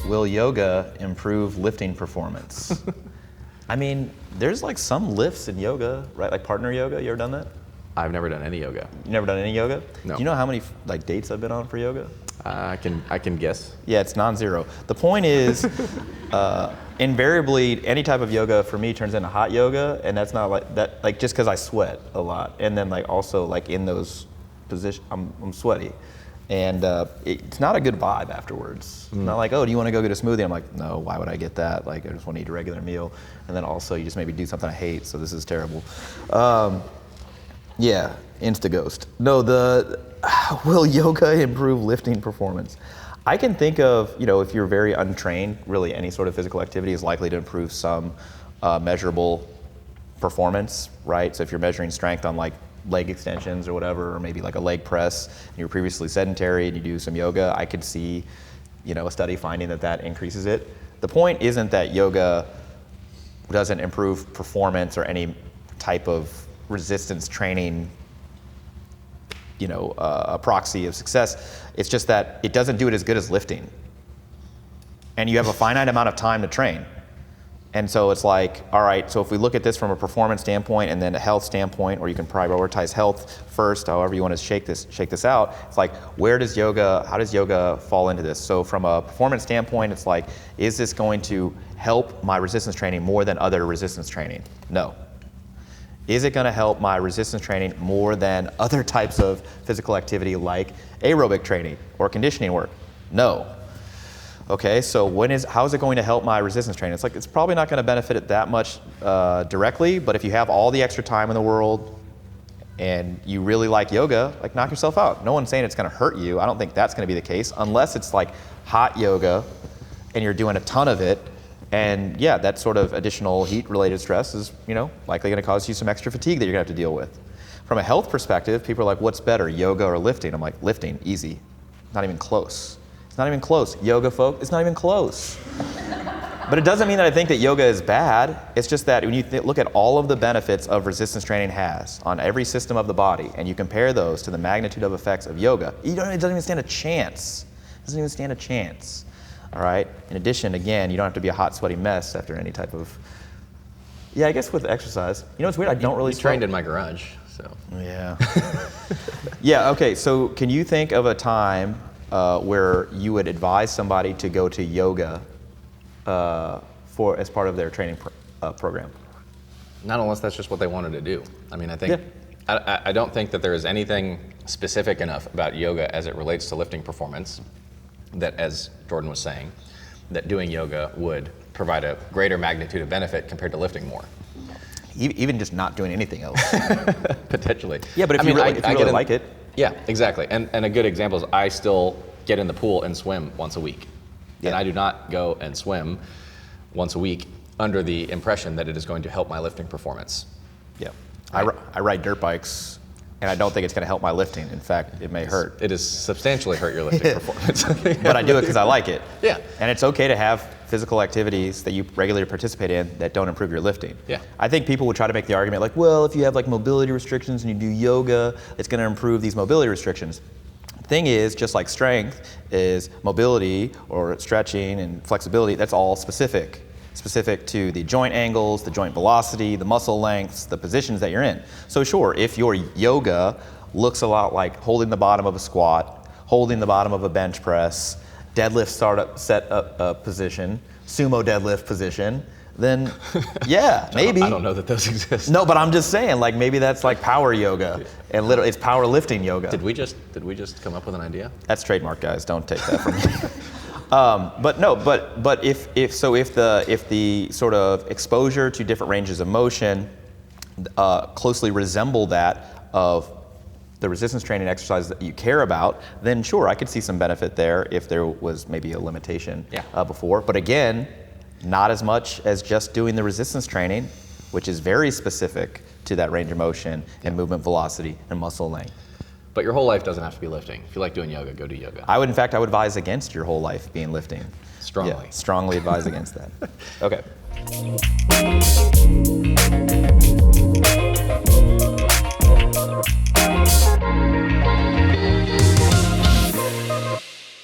will yoga improve lifting performance? I mean, there's like some lifts in yoga, right? Like partner yoga, you ever done that? I've never done any yoga. You never done any yoga? No. Do you know how many like dates I've been on for yoga? I can guess. Yeah, it's non-zero. The point is, invariably, any type of yoga for me turns into hot yoga, and that's not like that. Like just because I sweat a lot, and then like also like in those positions, I'm sweaty, and it's not a good vibe afterwards. It's not like, oh, do you want to go get a smoothie? I'm like, no, why would I get that? Like I just want to eat a regular meal, and then also you just maybe do something I hate, so this is terrible. Yeah, insta-ghost. No, will yoga improve lifting performance? I can think of, if you're very untrained, really any sort of physical activity is likely to improve some measurable performance, right? So if you're measuring strength on like leg extensions or whatever, or maybe like a leg press, and you're previously sedentary and you do some yoga, I could see, a study finding that increases it. The point isn't that yoga doesn't improve performance or any type of resistance training, a proxy of success. It's just that it doesn't do it as good as lifting. And you have a finite amount of time to train. And so it's like, all right, so if we look at this from a performance standpoint and then a health standpoint, or you can prioritize health first, however you want to shake this out, it's like, how does yoga fall into this? So from a performance standpoint, it's like, is this going to help my resistance training more than other resistance training? No. Is it going to help my resistance training more than other types of physical activity like aerobic training or conditioning work? No. Okay, so how is it going to help my resistance training? It's like, it's probably not going to benefit it that much directly, but if you have all the extra time in the world and you really like yoga, like knock yourself out. No one's saying it's going to hurt you. I don't think that's going to be the case, unless it's like hot yoga and you're doing a ton of it. And yeah, that sort of additional heat-related stress is, likely going to cause you some extra fatigue that you're going to have to deal with. From a health perspective, people are like, what's better, yoga or lifting? I'm like, lifting, easy. Not even close. It's not even close. Yoga, folks, it's not even close. But it doesn't mean that I think that yoga is bad. It's just that when you look at all of the benefits of resistance training has on every system of the body, and you compare those to the magnitude of effects of yoga, it doesn't even stand a chance. It doesn't even stand a chance. All right. In addition, again, you don't have to be a hot, sweaty mess after any type of. Yeah, I guess with exercise. It's weird. I don't really. You trained in my garage, so. Yeah. Yeah. Okay. So, can you think of a time where you would advise somebody to go to yoga as part of their training program? Not unless that's just what they wanted to do. I mean, I think. Yeah. I don't think that there is anything specific enough about yoga as it relates to lifting performance that, as Jordan was saying, that doing yoga would provide a greater magnitude of benefit compared to lifting more. Even just not doing anything else. Potentially. Yeah, but if you really like it. Yeah, exactly. And a good example is I still get in the pool and swim once a week. Yeah. And I do not go and swim once a week under the impression that it is going to help my lifting performance. Yeah. I ride dirt bikes. And I don't think it's going to help my lifting. In fact, it may hurt. It has substantially hurt your lifting performance. But I do it because I like it. Yeah. And it's okay to have physical activities that you regularly participate in that don't improve your lifting. Yeah. I think people would try to make the argument like, well, if you have like mobility restrictions and you do yoga, it's going to improve these mobility restrictions. The thing is, just like strength is mobility or stretching and flexibility, that's all specific to the joint angles, the joint velocity, the muscle lengths, the positions that you're in. So sure, if your yoga looks a lot like holding the bottom of a squat, holding the bottom of a bench press, deadlift set up position, sumo deadlift position, then yeah, maybe. I don't know that those exist. No, but I'm just saying, like maybe that's like power yoga, and literally it's powerlifting yoga. Did we just come up with an idea? That's trademark, guys. Don't take that from me. But if the sort of exposure to different ranges of motion closely resemble that of the resistance training exercises that you care about, then sure, I could see some benefit there if there was maybe a limitation before. But again, not as much as just doing the resistance training, which is very specific to that range of motion and movement velocity and muscle length. But your whole life doesn't have to be lifting. If you like doing yoga, go do yoga. I would advise against your whole life being lifting. Strongly. Yeah, strongly advise against that. Okay.